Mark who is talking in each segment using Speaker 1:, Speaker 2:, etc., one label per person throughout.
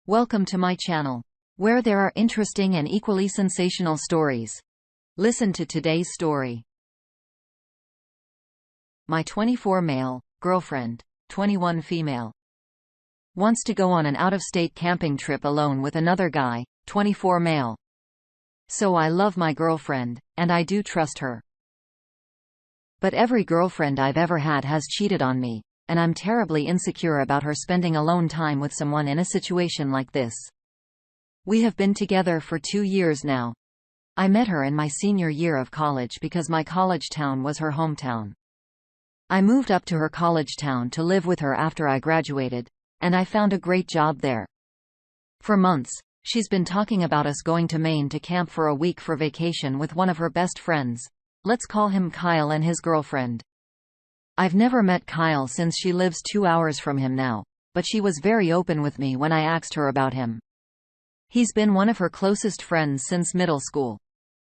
Speaker 1: Welcome to my channel, where there are interesting and equally sensational stories. Listen to today's story. My 24 male girlfriend, 21 female, wants to go on an out-of-state camping trip alone with another guy, 24 male. So I love my girlfriend, and I do trust her. But every girlfriend I've ever had has cheated on me, and I'm terribly insecure about her spending alone time with someone in a situation like this. We have been together for 2 years now. I met her in my senior year of college because my college town was her hometown. I moved up to her college town to live with her after I graduated, and I found a great job there. For months, she's been talking about us going to Maine to camp for a week for vacation with one of her best friends. Let's call him Kyle and his girlfriend. I've never met Kyle since she lives 2 hours from him now, but she was very open with me when I asked her about him. He's been one of her closest friends since middle school.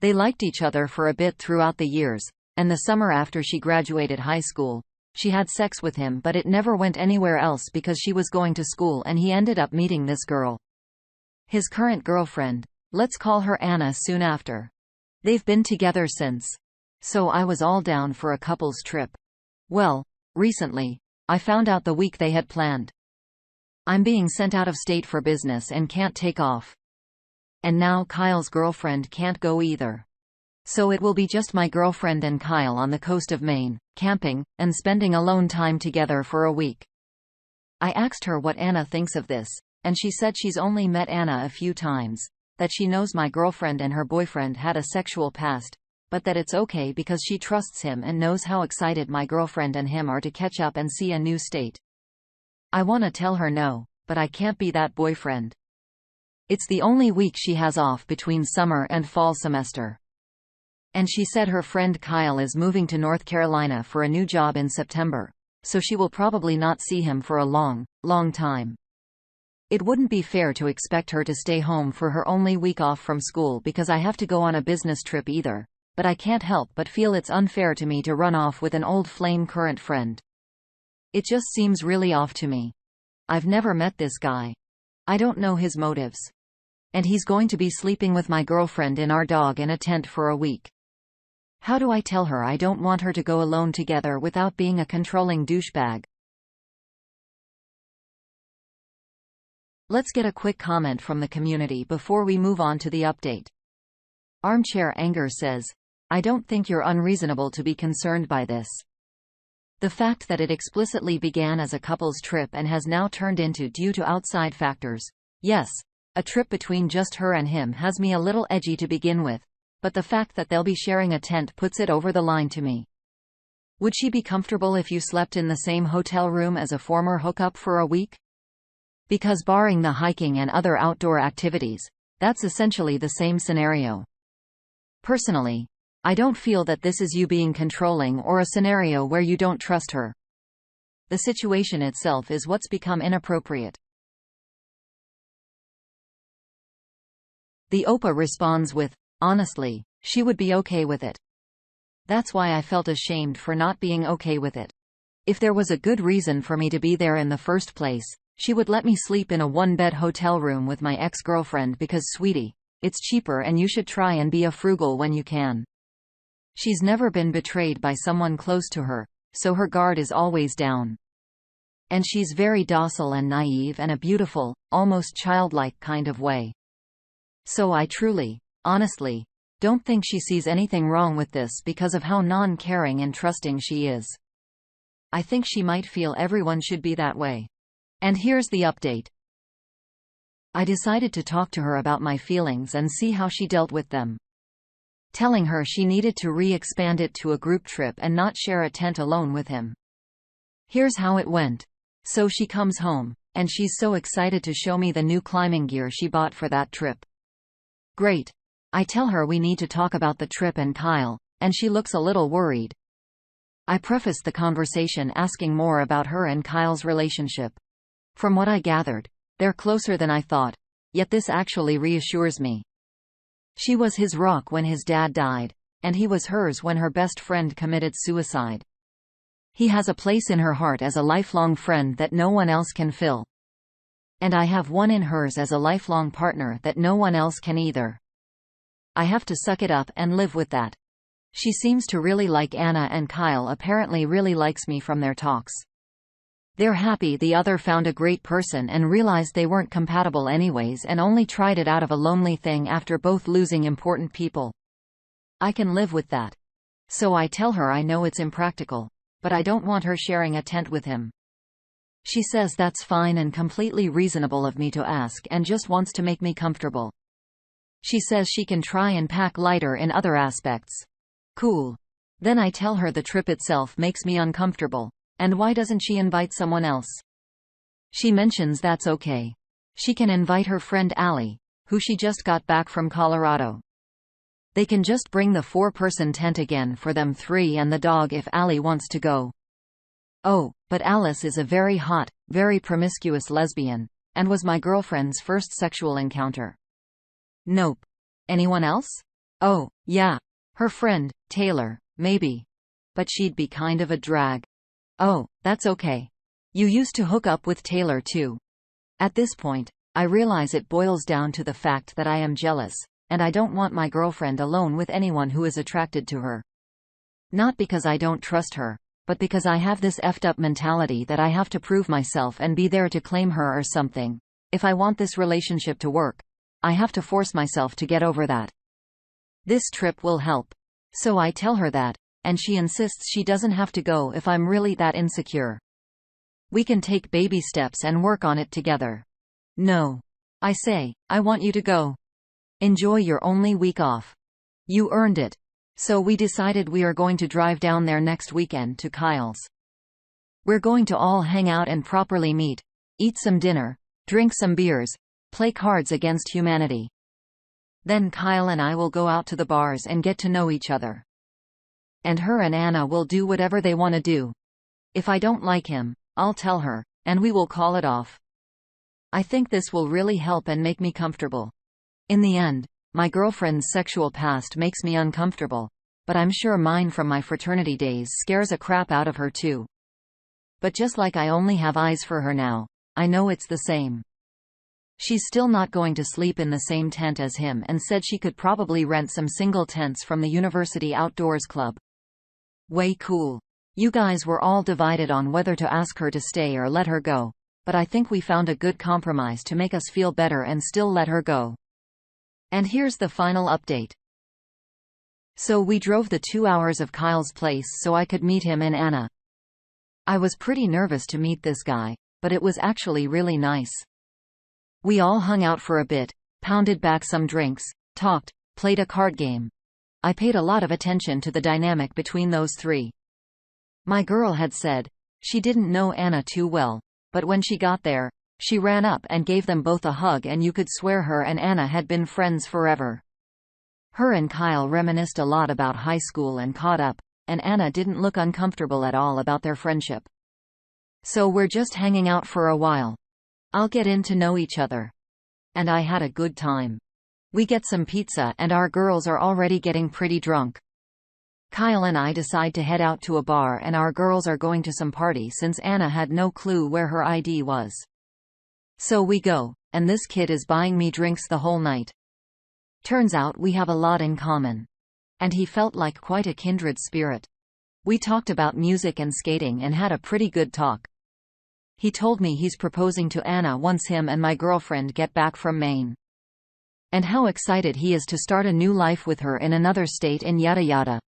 Speaker 1: They liked each other for a bit throughout the years, and the summer after she graduated high school, she had sex with him, but it never went anywhere else because she was going to school and he ended up meeting this girl. His current girlfriend, let's call her Anna, soon after. They've been together since. So I was all down for a couple's trip. Well, recently, I found out the week they had planned. I'm being sent out of state for business and can't take off. And now Kyle's girlfriend can't go either. So it will be just my girlfriend and Kyle on the coast of Maine, camping, and spending alone time together for a week. I asked her what Anna thinks of this, and she said she's only met Anna a few times, that she knows my girlfriend and her boyfriend had a sexual past, but that it's okay because she trusts him and knows how excited my girlfriend and him are to catch up and see a new state. I want to tell her no, but I can't be that boyfriend. It's the only week she has off between summer and fall semester. And she said her friend Kyle is moving to North Carolina for a new job in September, so she will probably not see him for a long, long time. It wouldn't be fair to expect her to stay home for her only week off from school because I have to go on a business trip either. But I can't help but feel it's unfair to me to run off with an old flame current friend. It just seems really off to me. I've never met this guy. I don't know his motives. And he's going to be sleeping with my girlfriend in our dog in a tent for a week. How do I tell her I don't want her to go alone together without being a controlling douchebag? Let's get a quick comment from the community before we move on to the update. Armchair Anger says, I don't think you're unreasonable to be concerned by this. The fact that it explicitly began as a couple's trip and has now turned into due to outside factors. Yes, a trip between just her and him has me a little edgy to begin with, but the fact that they'll be sharing a tent puts it over the line to me. Would she be comfortable if you slept in the same hotel room as a former hookup for a week? Because barring the hiking and other outdoor activities, that's essentially the same scenario. Personally, I don't feel that this is you being controlling or a scenario where you don't trust her. The situation itself is what's become inappropriate. The Opa responds with, honestly, she would be okay with it. That's why I felt ashamed for not being okay with it. If there was a good reason for me to be there in the first place, she would let me sleep in a one-bed hotel room with my ex-girlfriend because, sweetie, it's cheaper and you should try and be a frugal when you can. She's never been betrayed by someone close to her, so her guard is always down. And she's very docile and naive in a beautiful, almost childlike kind of way. So I truly, honestly, don't think she sees anything wrong with this because of how non-caring and trusting she is. I think she might feel everyone should be that way. And here's the update. I decided to talk to her about my feelings and see how she dealt with them. Telling her she needed to re-expand it to a group trip and not share a tent alone with him. Here's how it went. So she comes home, and she's so excited to show me the new climbing gear she bought for that trip. Great. I tell her we need to talk about the trip and Kyle, and she looks a little worried. I prefaced the conversation asking more about her and Kyle's relationship. From what I gathered, they're closer than I thought, yet this actually reassures me. She was his rock when his dad died, and he was hers when her best friend committed suicide. He has a place in her heart as a lifelong friend that no one else can fill. And I have one in hers as a lifelong partner that no one else can either. I have to suck it up and live with that. She seems to really like Anna, and Kyle apparently really likes me from their talks. They're happy the other found a great person and realized they weren't compatible anyways, and only tried it out of a lonely thing after both losing important people. I can live with that. So I tell her I know it's impractical, but I don't want her sharing a tent with him. She says that's fine and completely reasonable of me to ask, and just wants to make me comfortable. She says she can try and pack lighter in other aspects. Cool. Then I tell her the trip itself makes me uncomfortable, and why doesn't she invite someone else? She mentions that's okay. She can invite her friend Allie, who she just got back from Colorado. They can just bring the 4-person tent again for them 3 and the dog if Allie wants to go. Oh, but Alice is a very hot, very promiscuous lesbian, and was my girlfriend's first sexual encounter. Nope. Anyone else? Oh, yeah. Her friend, Taylor, maybe. But she'd be kind of a drag. Oh, that's okay. You used to hook up with Taylor too. At this point, I realize it boils down to the fact that I am jealous, and I don't want my girlfriend alone with anyone who is attracted to her. Not because I don't trust her, but because I have this effed up mentality that I have to prove myself and be there to claim her or something. If I want this relationship to work, I have to force myself to get over that. This trip will help. So I tell her that, and she insists she doesn't have to go if I'm really that insecure. We can take baby steps and work on it together. No. I say, I want you to go. Enjoy your only week off. You earned it. So we decided we are going to drive down there next weekend to Kyle's. We're going to all hang out and properly meet, eat some dinner, drink some beers, play Cards Against Humanity. Then Kyle and I will go out to the bars and get to know each other. And her and Anna will do whatever they want to do. If I don't like him, I'll tell her, and we will call it off. I think this will really help and make me comfortable. In the end, my girlfriend's sexual past makes me uncomfortable, but I'm sure mine from my fraternity days scares a crap out of her too. But just like I only have eyes for her now, I know it's the same. She's still not going to sleep in the same tent as him and said she could probably rent some single tents from the University Outdoors Club. Way cool. You guys were all divided on whether to ask her to stay or let her go, but I think we found a good compromise to make us feel better and still let her go. And here's the final update. So we drove the 2 hours of Kyle's place so I could meet him and Anna. I was pretty nervous to meet this guy, but it was actually really nice. We all hung out for a bit, pounded back some drinks, talked, played a card game. I paid a lot of attention to the dynamic between those 3. My girl had said she didn't know Anna too well, but when she got there, she ran up and gave them both a hug, and you could swear her and Anna had been friends forever. Her and Kyle reminisced a lot about high school and caught up, and Anna didn't look uncomfortable at all about their friendship. So we're just hanging out for a while. I'll get in to know each other. And I had a good time. We get some pizza and our girls are already getting pretty drunk. Kyle and I decide to head out to a bar, and our girls are going to some party since Anna had no clue where her ID was. So we go, and this kid is buying me drinks the whole night. Turns out we have a lot in common. And he felt like quite a kindred spirit. We talked about music and skating and had a pretty good talk. He told me he's proposing to Anna once him and my girlfriend get back from Maine. And how excited he is to start a new life with her in another state and yada yada.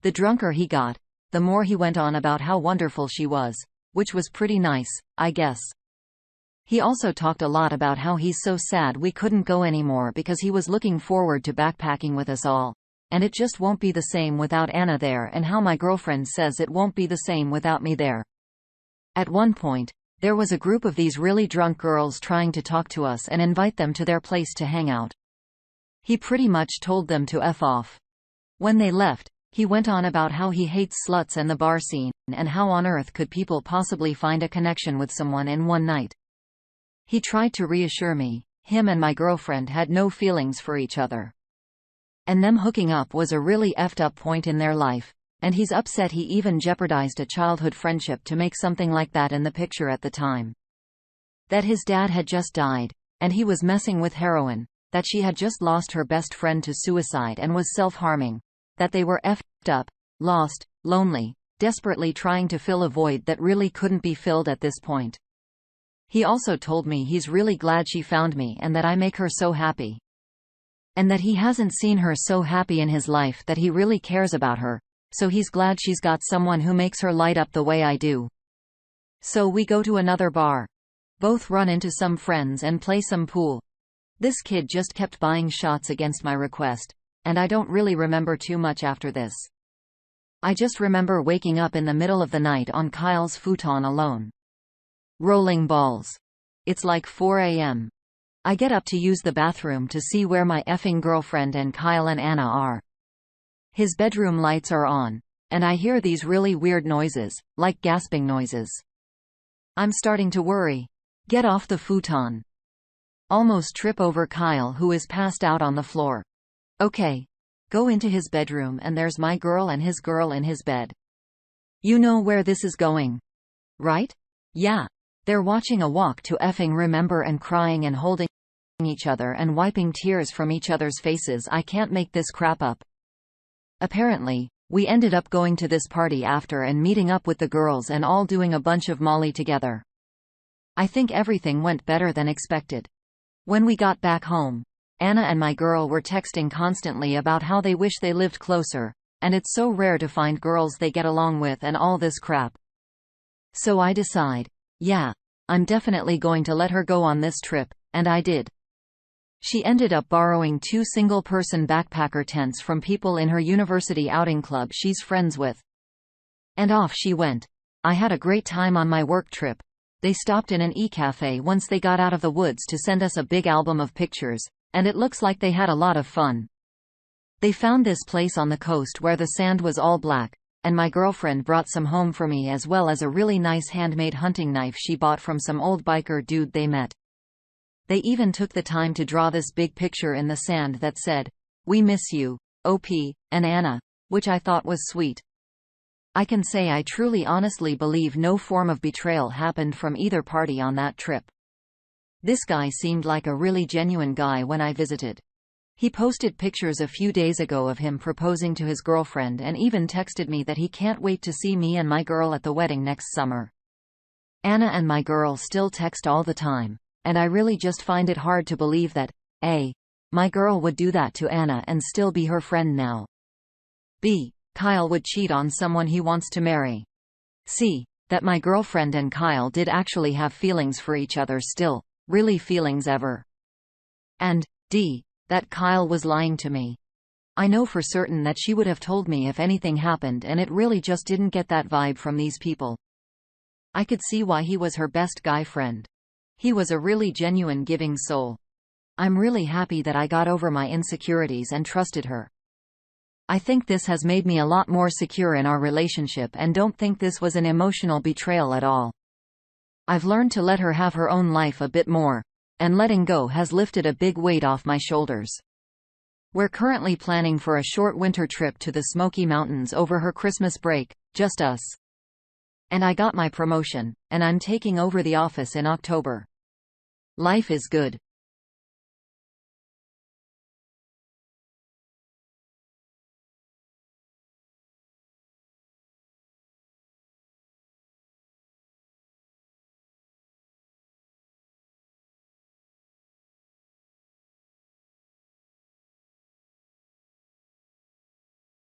Speaker 1: The drunker he got, the more he went on about how wonderful she was, which was pretty nice, I guess. He also talked a lot about how he's so sad we couldn't go anymore because he was looking forward to backpacking with us all, and it just won't be the same without Anna there, and how my girlfriend says it won't be the same without me there. At one point, there was a group of these really drunk girls trying to talk to us and invite them to their place to hang out. He pretty much told them to F off. When they left, he went on about how he hates sluts and the bar scene, and how on earth could people possibly find a connection with someone in one night. He tried to reassure me, him and my girlfriend had no feelings for each other. And them hooking up was a really effed up point in their life, and he's upset he even jeopardized a childhood friendship to make something like that in the picture at the time. That his dad had just died, and he was messing with heroin, that she had just lost her best friend to suicide and was self-harming, that they were effed up, lost, lonely, desperately trying to fill a void that really couldn't be filled at this point. He also told me he's really glad she found me and that I make her so happy. And that he hasn't seen her so happy in his life, that he really cares about her, so he's glad she's got someone who makes her light up the way I do. So we go to another bar. Both run into some friends and play some pool. This kid just kept buying shots against my request, and I don't really remember too much after this. I just remember waking up in the middle of the night on Kyle's futon alone. Rolling balls. It's like 4 a.m. I get up to use the bathroom to see where my effing girlfriend and Kyle and Anna are. His bedroom lights are on, and I hear these really weird noises, like gasping noises. I'm starting to worry. Get off the futon. Almost trip over Kyle, who is passed out on the floor. Okay. Go into his bedroom and there's my girl and his girl in his bed. You know where this is going, right? Yeah. They're watching a Walk to Effing Remember and crying and holding each other and wiping tears from each other's faces. I can't make this crap up. Apparently, we ended up going to this party after and meeting up with the girls and all doing a bunch of Molly together. I think everything went better than expected. When we got back home, Anna and my girl were texting constantly about how they wish they lived closer, and it's so rare to find girls they get along with and all this crap. So I decide, yeah, I'm definitely going to let her go on this trip, and I did. She ended up borrowing 2 single-person backpacker tents from people in her university outing club she's friends with. And off she went. I had a great time on my work trip. They stopped in an e-cafe once they got out of the woods to send us a big album of pictures, and it looks like they had a lot of fun. They found this place on the coast where the sand was all black, and my girlfriend brought some home for me as well as a really nice handmade hunting knife she bought from some old biker dude they met. They even took the time to draw this big picture in the sand that said, "We miss you, OP, and Anna," which I thought was sweet. I can say I truly honestly believe no form of betrayal happened from either party on that trip. This guy seemed like a really genuine guy when I visited. He posted pictures a few days ago of him proposing to his girlfriend and even texted me that he can't wait to see me and my girl at the wedding next summer. Anna and my girl still text all the time, and I really just find it hard to believe that, A, my girl would do that to Anna and still be her friend now. B, Kyle would cheat on someone he wants to marry. C, that my girlfriend and Kyle did actually have feelings for each other still, really feelings ever. And D, that Kyle was lying to me. I know for certain that she would have told me if anything happened, and it really just didn't get that vibe from these people. I could see why he was her best guy friend. He was a really genuine giving soul. I'm really happy that I got over my insecurities and trusted her. I think this has made me a lot more secure in our relationship and don't think this was an emotional betrayal at all. I've learned to let her have her own life a bit more, and letting go has lifted a big weight off my shoulders. We're currently planning for a short winter trip to the Smoky Mountains over her Christmas break, just us. And I got my promotion, and I'm taking over the office in October. Life is good.